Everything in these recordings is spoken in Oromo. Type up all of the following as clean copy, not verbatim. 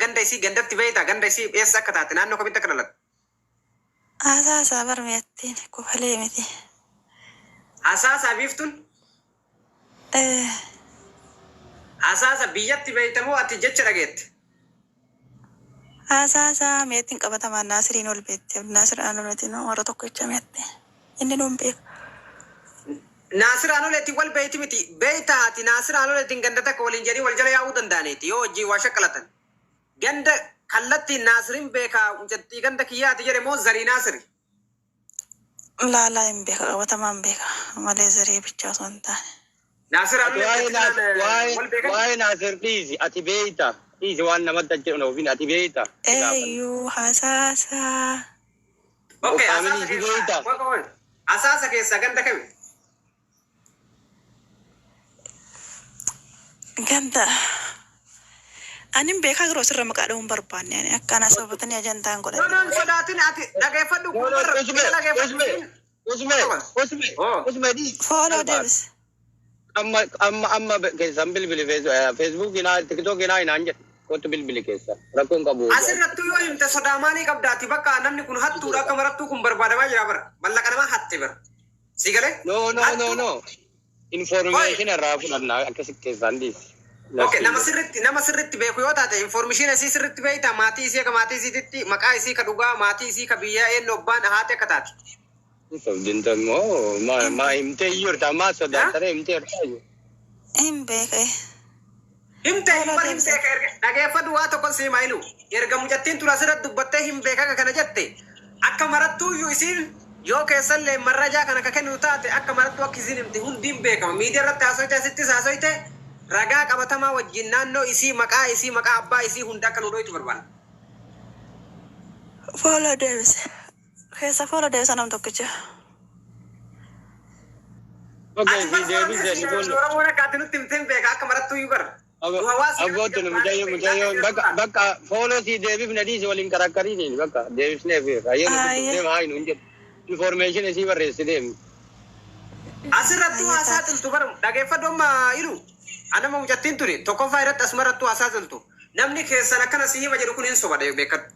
ganda isii gandatti beeyta ganda isii eessa akka taate naannoo kamitti akka dhalattu. Asaasaa barmeettiin kufalee miti. Asaasaa biiftuun. Asaasa biyyatti beeytamoo ati jecha dhageette. Asaasaa meettiin qabatamaan Naasiriin ol beekte. Naasir Aanoleetiin warra tokko jecha meette. Inni nuun beeku. Naasir Aanoleetiin wal beeyti miti. Beeytaa ati Naasir Aanoleetiin ganda takka waliin jedhii wal jala yaa'uu danda'aneeti yoo hojii waa shakkalatan. Ganda kallattiin Naasiriin beekaa jettii ganda kiyyaati jedhe moo zarii Naasiri? Laalaa hin beeka qabatamaan beeka malee zarii bichaa osoo hin taane. Naasir Aanoleetiin waa'ee Naasir dhiisi ati beeyta. Dhiisi waan namatti ajjeeru ofiin ati beeyta. Eeyyuu asaasaa. Okay, asaasa keessa ganda kami? Ganda. Anin beekaa garuu asirra maqaa dhahuun barbaanne akkana sababatanii ajantaan godhan. Noon sodaatin ati dhageeffadhu Usme Follow Davis. Amma keessan bilbili Facebookinaa TikTokinaa hinaan jedhe kottu bilbili keessa rakkoon qabu. Asirrattu yoo himte sodaa maalii qabdaati bakka namni kun hattuudha akka marattuu kun barbaadamaa jira bara mallaqa namaa hatte bara si galee. No information irraa fudhannaa akkasi keessaan dhiisi. Okay, nama sirritti beeku yoo taate information isii sirritti beeyta maatii isii akka maatii isiititti maqaa isii ka dhugaa maatii isii ka biyyaa eenyu obbaan haate akka taate. Dintamoo maa himtee jirta maa sodaatare himtee jirta. Hin beeke. Himtee dhageeffadhu waa tokkon sii maayilu erga mucattiin tura asirratti dubbattee hin beeka kana jette akka marattuuyyuu isiin yoo keessallee marrajaa kana akka kennu taate akka marattuu akka isiin himte hundiin beekama miidiyaa irratti haasoyte asittis haasoyte ragaa qabatamaa wajjin naannoo isii maqaa abbaa isii hunda akka nu dhoytu barbaada. Follow Davis. Keessa Follow Davis anam tokkicha. Oromoon akka ati nutti himteen beeka akka marattuuyyuu bara. Abbootu mucayyoo bakka fooloo si deebiif na dhiisi waliin karakkariin bakka deebisnee fi rayyoo nuti deema haa hin jedhu information isii barreessi deemi. Asirratti haasaa xiltu bara dhageeffadhu amma ilu anama mucattiin ture tokkoffaa irratti asumarrattu haasaa xiltu namni keessan akkana si hima jedhu kun hin soba beekadhu.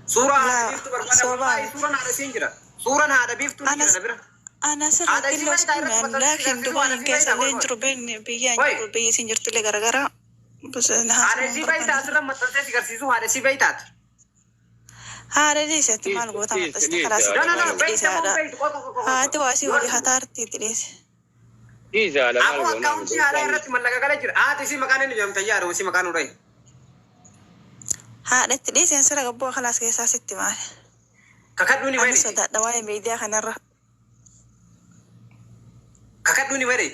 Suuraa haadha biiftu barbaada suuraan haadha siin jira suuraan haadha biiftu ni jira bira. Ana sirriitti illee laakiin Dubaay keessa illee jiru biyya jiru biyyi siin jirtullee garagaraa. Haadha isii beeytaa asirra maxxansee si garsiisu haadha isii beeytaati. Haadha dhiisetti maal goota maxxansee kalaas haati waa isii walii hataarti itti dhiise. Dhiisaadha maal goona. Akkaawuntii haadha irratti mallaqa gala jira haati isii maqaan inni jedhamta yaadama isii maqaan udhayi. Haadha itti dhiiseen sira gabboo kalaas keessaa sitti maali. Kakadhuuni Ani wayii. sodaadha waa'ee miidiyaa kanarra. Kakadhuuni wayii.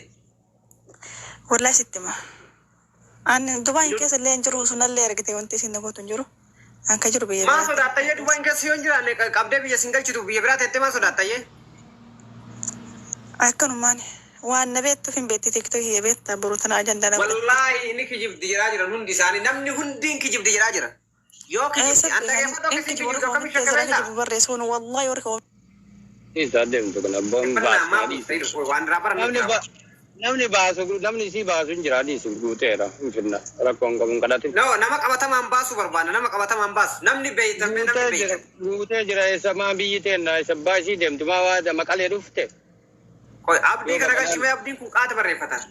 Wallahi sitti maa. Ani Dubaay keessa illee jiru sunallee argite wanti isin gootu hin jiru. Anka jiru biyya Maa sodaattayyee Dubaay keessa yoo hin jiraanne qabdee biyya siin galchitu biyya biraa teettee maa sodaattayyee? akkanumaan waan na beektuuf hin beekti tiktokii beektaa boruu tana ajandaa dha. Wallaahi inni kijibdi jiraa jiran hundi isaanii namni hundiin kijibdi jiraa jira. Yoo kijibdi anta eeffadoo keessi kijibdi akkami shakkabeeta? barreessuun wallahi warri koo. Isa deemtu kana waan raabara namni si baasu hin jira dhiisi guuteera hin finna rakkoon qabuun kadhati. No nama qabatamaan baasu barbaana nama qabatamaan baasu namni beeytan namni beeytan. Guutee jira isa maa biyyi teenna isa baasii deemtu maa waa maqalee dhufte. Abdii kana galchi mee abdiin kun qaata barreeffatan.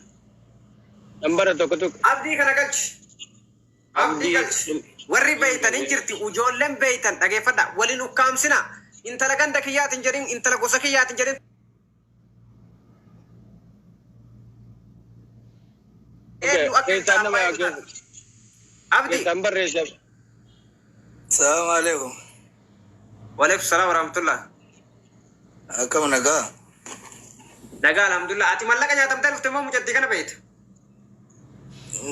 Nambara tokko tokko. Abdii kana galchi. Abdii galchi. Warri beeytan hin jirti ijoolleen beeytan dhageeffadha waliin ukkaamsina intala ganda kiyyaatiin jedhin intala gosa kiyyaatiin jedhin. Abdi. Assalamu alaikum. Waalaikum salam warahmatullah. Akkam nagaa? Nagaa alhamdulillah. Ati mallaqa nyaatamtee dhuftee moo mucattii kana beeyta?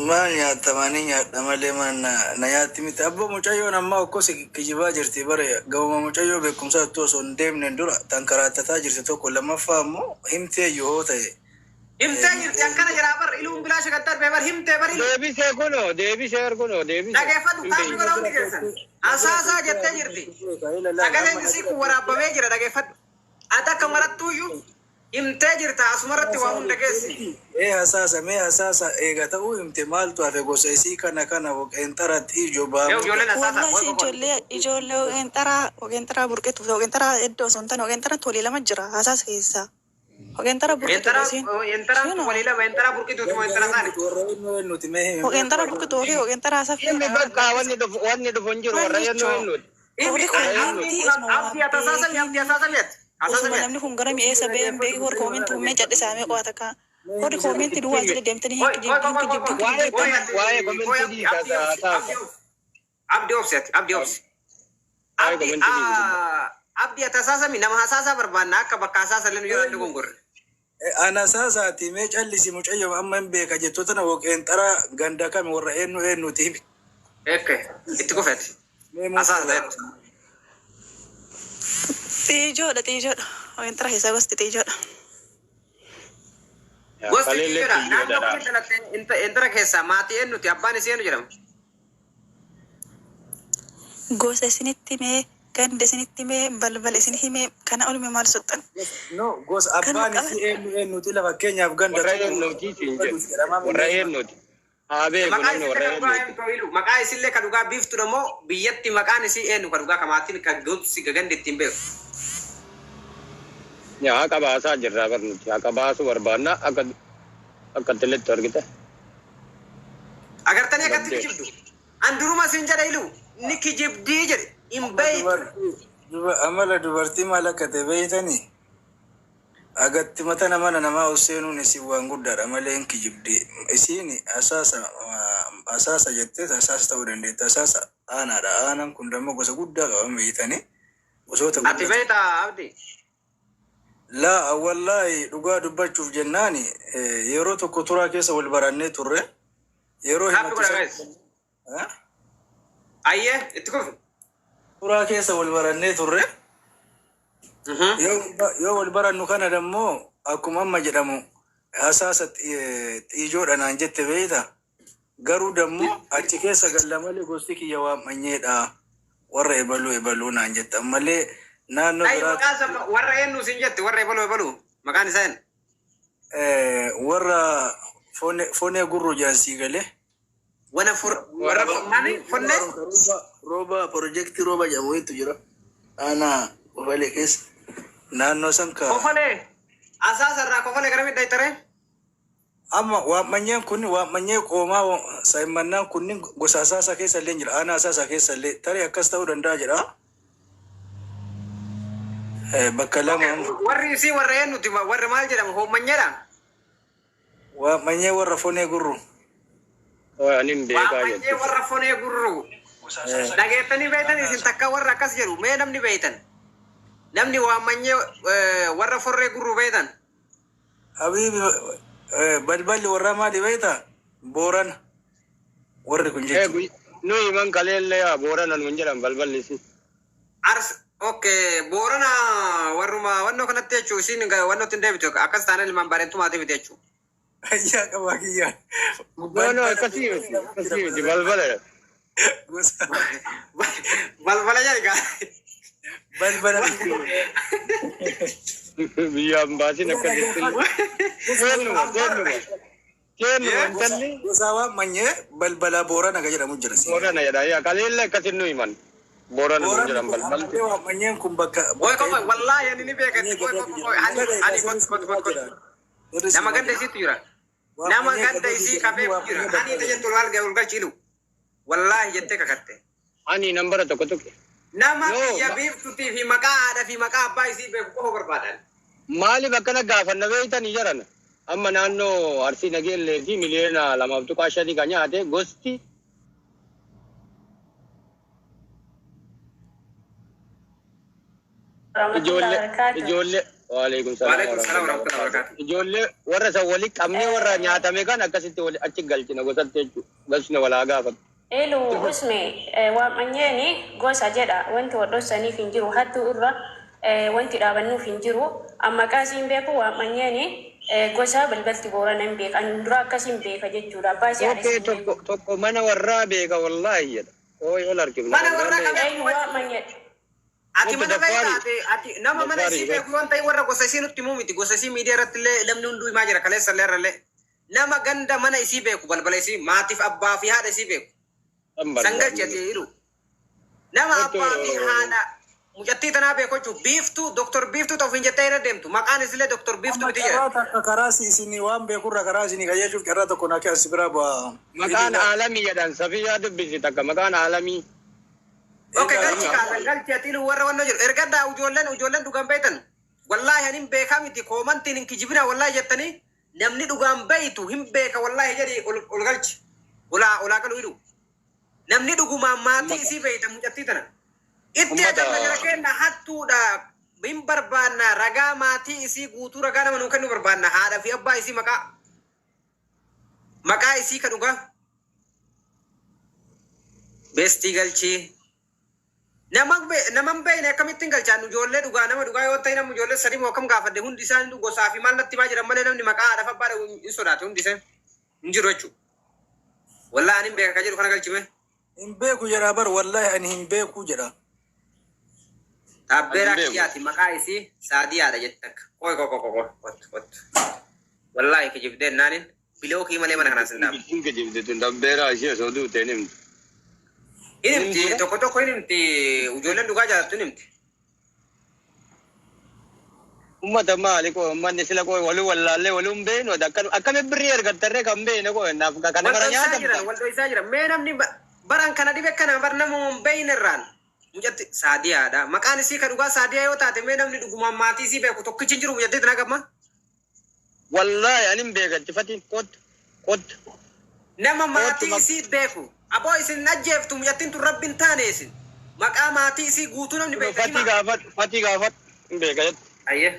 Maal nyaatamanii nyaadha malee na nyaatti miti. Abbo mucayyoon ammaa okkos kijibaa jirti bare gabama mucayyoo beekumsaa itti osoo hin deemne dura tankaraatataa jirti tokko lammaffaa ammoo himtee yoo ta'e. Himtee jirti akkana jiraa bar iluun bilaa shagattar bee bar himtee bar ilu. Deebisee kunoo. Dhageeffadhu taa'anii gola hundi keessan. Asaasaa jettee jirti. Sagaleen isii kun waraabamee jira dhageeffadhu. Ati akka marattuuyyuu Himtee jirta asumarratti waa hunda geessi. Asasa eega ta'uu himte maaltu hafe gosa isii kana waqeenxaratti ijoobamu. Wallahi ijoollee waqeenxaraa burqetu waqeenxaraa iddoo sun tan waqeenxaraa tolii lama jira hasaasa keessa. Waqeenxaraa burqetu isiin. Waqeenxaraa burqitu waqeenxaraa burqetu waqeenxaraa saffii. Inni bakka wanni dhufu hin jiru warra yennoo hinnuti. Abdi atasaasamiyyatti. Osuma namni kun gara mi'eessa ba'een beeki hor koominti hummee cadhisaamee qo'ata kaa. Hori koominti duwwaa jala deemtanii hinki jibdi. Waa'ee komintii diisaa Abdi obsi. Abdi atasaasami nama hasaasaa barbaanna akka bakka hasaasa lenu yoo inni gongorre. Ana saasaati mee callisi mucayyoo amma hin beeka jettoota na waqeenxaraa ganda kami warra eenyuti himi. Ekke itti kufeeti. Hasaasa jettu. Xiijoodha. Waqeenxaraa keessaa gosti xiijoodha. Gosti xiijoodha. Naannoo kun dalattee intara keessaa maatii eenyuti abbaan isii eenyu jedhama. Gosa isinitti mee ganda isinitti mee balbala isin himee kana olme maal soxxan. No gosa abbaan isii eenyuti lafa keenyaaf ganda. Warra eenyuti. Maqaa isillee ka dhugaa biiftu dammoo biyyatti maqaan isii eenyu ka dhugaa kamaatiin ka gootsi gagandi ittiin beeku. Yaa qabaasaa jirraa barnuti. Yaa qabaasu barbaanna akka teletti argite. Agartanii akkatti kijibdu. An duruma sin jedha ilu ni kijibdii jedhe hin beeytu. Amala dubartii maal akka ta'e beeytanii? Agatti mata namaa useenuun isin waan guddaadha malee hin kijibdee. Isiin asaasa jettee asaasa ta'uu dandeetta. Asaasa aanaadha. Aanaan kun dammoo gosa guddaa qaban beeytanii. Gosoota guddaa. Ati beeytaa Abdi? Laa wallahi dhugaa dubbachuuf jennaani yeroo tokko turaa keessa wal barannee turre. Yeroo Ayyee itti kufu. Turaa keessa wal barannee turre. Yoo wal barannu kana dammoo akkuma amma jedhamu hasaasa xiijoodha naan jette beeyta. Garuu dammoo achi keessa galla malee gosti kiyya waan manyeedha. Warra ebaluu naan jette ammallee naannoo biraatti. Warra eenyu sin jette warra ebaluu maqaan isaa eenyu? Warra fonee gurru jaansii galee. Warra fonee? Rooba projektii rooba jedhamuutu jira. Ana kofalee keessa. Naannoo san ka. Kofalee. Asaasa irraa kofalee gara midhaa itti amma waan manyeen kun waan manyee qoomaa saayimmannaan kunniin gosa asaasa keessa illee jira. Ana asaasa keessa illee tarii akkas ta'uu danda'a jedha. Bakka lama. Warri isii warra eenyuti warra maal jedhama hoommanyeedha? Waan manyee warra fonee gurru. Anin beekaa jettu. Waan warra fonee gurru. Dhageettanii beeytan isin takka warra akkas jedhu mee namni beeytan? Namni waan manyee warra forree gurru beeytan? Habiibi balballi warra maali beeyta? Boorana. Warri kun jechuudha. Nuyi man kaleellee boorana nuun jedhan balballi isi. Okay, boorana warruma wannoo kanatti jechuu isin wannootti hin deebitu akkas taanaan ilmaan bareetumaatiif jechuu. Ayyaa qabaa kiyyaan. No, akkasii miti balbala. Balbala jedhigaa. Balbala. Biyyaan baasin akka jettu. Kennu wantalli. Gosaawaa manyee balbala boorana ka jedhamu jira. Boorana jedha yaa kaleellee akkasin nu himan. Boorana nu jedhan balbal. Manyeen kun bakka. Wallahi ani ni beekan. Nama ganda isiitu jira. Nama ganda isii kafee jira. Ani ita jettu ulgalchiilu. Wallahi jettee kakatte. Ani nambara tokko tokko. Nama biyya biiftuutii fi maqaa haadha fi maqaa abbaa isii beeku qofa barbaadan. Maaliif akkana gaafanna beeytanii jiran? Amma naannoo Arsii Nageellee fi miliyoona 2.5 kan nyaate gosti. Ijoollee waalaikum salaam warahmatullahi wabarakatuh. Ijoollee warra san wali qabnee warra nyaatame kan akkasitti achi galchina gosatti jechuudha. Galchina walaa gaafatu. Elu usme waamanyeni gosa jedha wanti wadhosaniif hin jiru hattuu irra wanti dhaabannuuf hin jiru amma qaasiin beeku waamanyeni gosa balbalti boorana hin beeka ani dura akkasiin beeka jechuudha baasii okay tokko mana warraa beeka wallahi jedha ooy ol argina mana warraa waamanyeni ati mana beektaate ati nama mana isii beeku waan ta'e warra gosa isii nutti himuu miti gosa isii miidiyaa irratti illee namni hunduu himaa jira kaleessa illee irrallee nama ganda mana isii beeku balbala isii maatiif abbaa fi haadha isii beeku sangalchate jiru nama abbaa fi haadha mucattii tanaa beeku jechuun biiftuu doktor biiftuu ta'uuf hin jettee irra deemtu maqaan isillee doktor biiftuu miti jedha. Karaa isinii waan beekurra karaa isinii qajeelchuuf carraa tokko naa keessi bira bu'aa. Maqaan aalamii jedhan Safiyaa dubbisi takka maqaan aalamii. Oke galchi kaasan galchi ati warra wanno jiru ergaddaa ijoolleen dhugaan beektan wallaahi anin beekaa miti koomantiin hin kijibina wallaahi jettanii namni dhugaan beeytu hin beeka wallaahi jedhi ol galchi olaa qalu hidhu namni dhugumaan maatii isii beeyta mucattii tana itti ajabna jara kenna hattuudha hin barbaanna ragaa maatii isii guutuu ragaa nama nuu kennu barbaanna haadha fi abbaa isii maqaa isii ka dhugaa beestii galchii naman beeyne akkamittiin galchaan ijoollee dhugaa nama dhugaa yoo ta'e namni ijoollee sadii moo akkam gaafadde hundi isaan gosaa fi maal natti maa jiran malee namni maqaa haadha fi abbaa hin sodaate hundi isaan hin jiru jechuudha. Wallaahi ani hin beeka ka jedhu kana galchime. Hin beeku jedha bar wallaahi ani hin beeku jedha. Taabbeeraa kiyyaati maqaa isii saadiyaadha jette akka qoy. Wallaahi kijibdeen naanin bilookii malee mana kanaa sin dhaabu. Hin kijibde tun taabbeeraa ishee osoo duute hin himtu. Inimti tokko inimti ijoolleen dhugaa jaalattu inimti. Ummata maali koo ummanni sila koo waluu wallaallee waluu hin beeknu akkami birrii ergattarree kan beekne koo naaf kana mara nyaata. Waldoo isaa jira mee namni baran kana dhibe kana bar nama hin beekne irraan mucatti saadiyaadha maqaan isii ka dhugaa saadiyaa yoo taate mee namni dhugumaan maatii isii beeku tokkichi hin jiru mucattii tana gamma. Wallaahi ani hin beekatti fatiin kottu. Nama maatii isii beeku. Aboo isin ajjeeftu mucattiin tun rabbiin taane isin maqaa maatii isii guutuu namni beekanii fatii gaafat hin beeka jettu. Ayyee.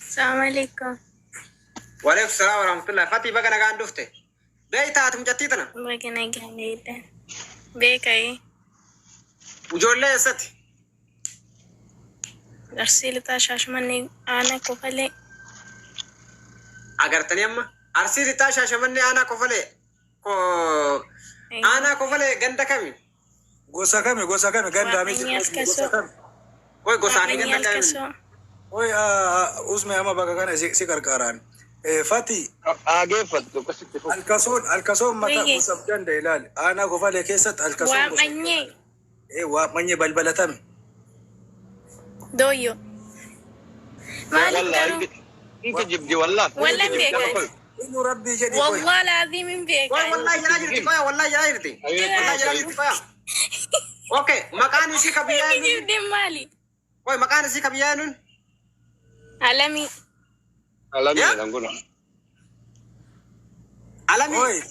Assalamu alaikum. Waalaikum salaam wa rahmatullah. Fatii baga nagaan dhufte. Beektaati mucattii tana. Baga nagaan beektan. Beekayi. Ijoollee eessatti? Arsii lixaa Shaashmannee aanaa Kofalee. Agartanii amma? Arsii lixaa Shaashmannee aanaa Kofalee. Aanaa Kofalee ganda kami? Gosa kami ganda miti gosa kami. Oi gosaanii ganda kami? Oi usme ama bakka kana si qarqaraan. Fati Ageeffattu akkasitti alkasoon mata gosa ganda ilaali. Aanaa Kofalee keessatti alkasoon gosa. Waamanyee. Waamanyee balbalatame. Doyo. Maalik garuu. Inki jibdi wallah. Wallan beekan. Inu rabbii jedhi koy. Wallah laazim hin beekan. Wallahi jala jirti koya wallahi jala jirti. Wallahi jala jirti koya. Okay, maqaan isii ka biyyaa nun. Jibdi maali? Oi maqaan isii ka biyyaa nun. Alami. Jedhan kun. Alami. Oi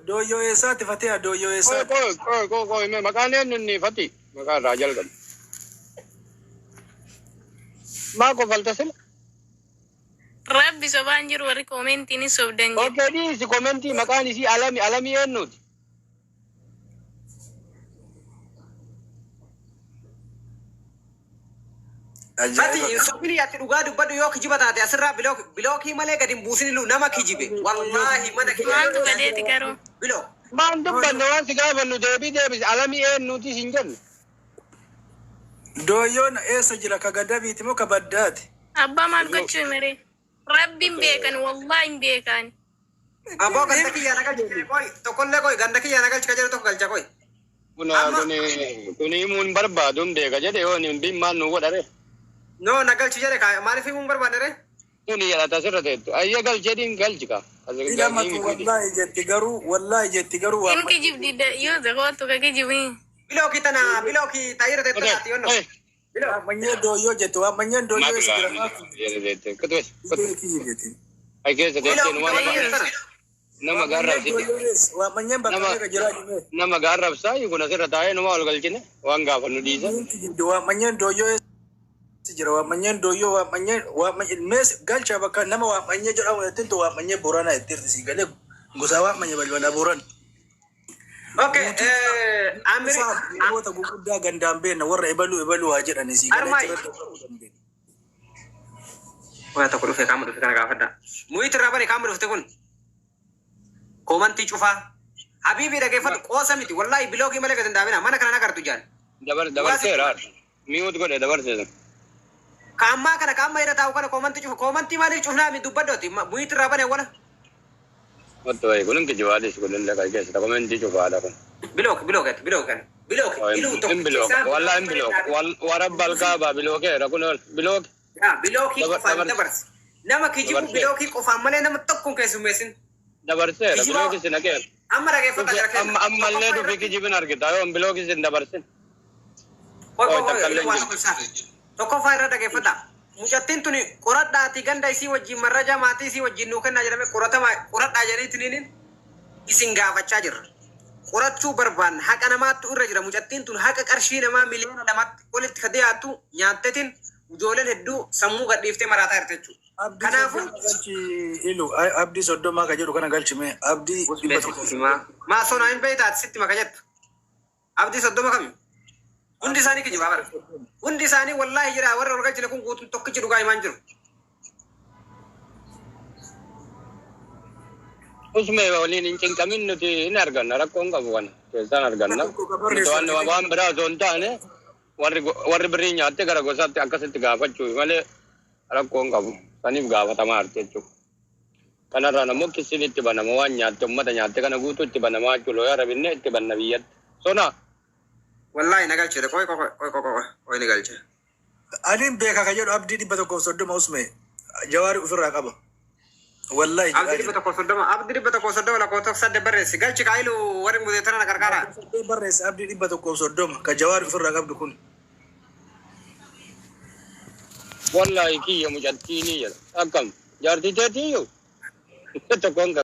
doyo eessaati fatea doyo eessaati. Koi maqaan eenyunni fati maqaan irraa jalqabu. Maa kofalta sila? Rabbi sobaan jiru warri koomentiin sobdan jiru. Okay, dhiisi koomentii maqaan isii alamii eenyuti? Fati sobini ati dhugaa dubbadhu yoo kijiba taate asirraa bilookii malee gadi hin buusin iluu nama kijibe. Wallaahi mana Maaltu badeeti garuu? Biloo. Maan dubbanne waan si gaafannu deebisi alamii eenyuti siin jennu. Doyoon eessa jira ka gadabiiti moo ka baddaati? Abbaa maal gochuu himere? Rabbiin beekan wallahi hin beekan. Aboo ganda kiyyaa nagalchi koy tokkollee koy ganda kiyyaa nagalchi ka jedhu tokko galcha koy. Kuni himuun barbaadu hin beeka jedhe yoo hin maal nu godhare. No nagalchi jedhe kaa maaliif himuun barbaadne re? Kuni jedhata asirra teettu ayya galcheedhiin galchi kaa. Ilamatu wallahi jetti garuu waa. Inni kijibdi yoo zakootu ka kijibii. Bilooki taayira teettu taati yoo no. Waamanyee doyoo jettu waamanyeen doyoo eessa jira maafi. Ay keessa teessee nama gaarrabsi. Waamanyeen bakka meeqa jira jimee. Nama gaarrabsaa kun asirra taa'ee nama ol galchine waan gaafannu dhiisa. Waamanyeen doyoo eessa jira waamanyeen doyoo waamanyeen mees galcha bakka nama waamanyee jedhamu jettintu waamanyee Booranaa jettirti si galee gosa waamanyee balbala Booran. Okay, Amiri. Namoota gurguddaa gandaan beekna warra ebaluu haa jedhani si galee. Waa tokko dhufee kana gaafadha. Muyitti irraa bari qaama dhufte kun. Koomantii cufaa. Habibi dhaggeeffatu qoosa miti wallahi biloogii malee gadi hin daabina mana kana nagartu jaan. Dabarseera. Mi'uut godhe dabarseera. Kaammaa kana kaamma irra taa'u kana koomantii maaliif cufnaa mi dubbaddooti bu'iitti irraa bane wala. Wattu wayi kunin kijibaadis kunin laqa keessa koomantii cufaadha kun. Bilook kan. Bilook iluu tokko. Imbilook wallahi imbilook warabbal kaaba bilookeera kun bilook. Bilookii qofaan dabarse. Nama kijibu bilookii qofaan malee nama tokkoon keessummeessin. Dabarseera bilookis hin haqeera. Amma dhaggeeffata jira. Ammallee dhufi kijibin argita yoo bilookis hin dabarsin. Tokkoffaa irra dhaggeeffata. Mucattiin tuni qoradhaati ganda isii wajjin marraja maatii isii wajjin nuu kennaa jedhame qoradhaa jedhaniitiin isin gaafachaa jirra. Qorachuu barbaanna haqa namaattu irra jira. Mucattiin tun haqa qarshii namaa miliyoona lamatti olitti ka dhiyaattu nyaattetiin ijoolleen hedduu sammuu gadhiiftee maraataa jirti jechuudha. Kanaafuu ilu abdii soddomaa ka jedhu kana galchime abdii dhibba tokko. Maa sonaa hin beeytaati sitti maka jettu. Abdii soddoma kami? Hundi isaanii kijibaa bara. Hundi isaanii wallahi jira warra ol galchine kun guutuun tokkichi dhugaa himaan jiru. Usme waliin hin cinqamin nuti hin arganna rakkoon qabu kana keessaan arganna. Waan biraa osoo hin taane warri birrii nyaatte gara gosaatti akkasitti gaafachuu malee rakkoon qabu. Saniif gaafatamaa arti jechuudha. Kanarraa nammoo kisin itti banama waan nyaatte uummata nyaatte kana guutuu itti banamaa jechuudha. Yoo rabinne itti banna biyyatti. Sona. Wallahi nagalchee qoy nagalchee. Anin beeka ka jedhu abdii dhibba tokkoof soddoma usme jawaari ofirraa qaba. Wallahi abdii dhibba tokkoof soddoma lakkoofsa sadde barreessi galchi kaayilu warri mudeetana na qarqara. Barreessi abdii dhibba tokkoof soddoma ka jawaari ofirraa qabdu kun. Wallahi kiyya mucattiinii jedha akkam jaartii teetii yoo tokkoon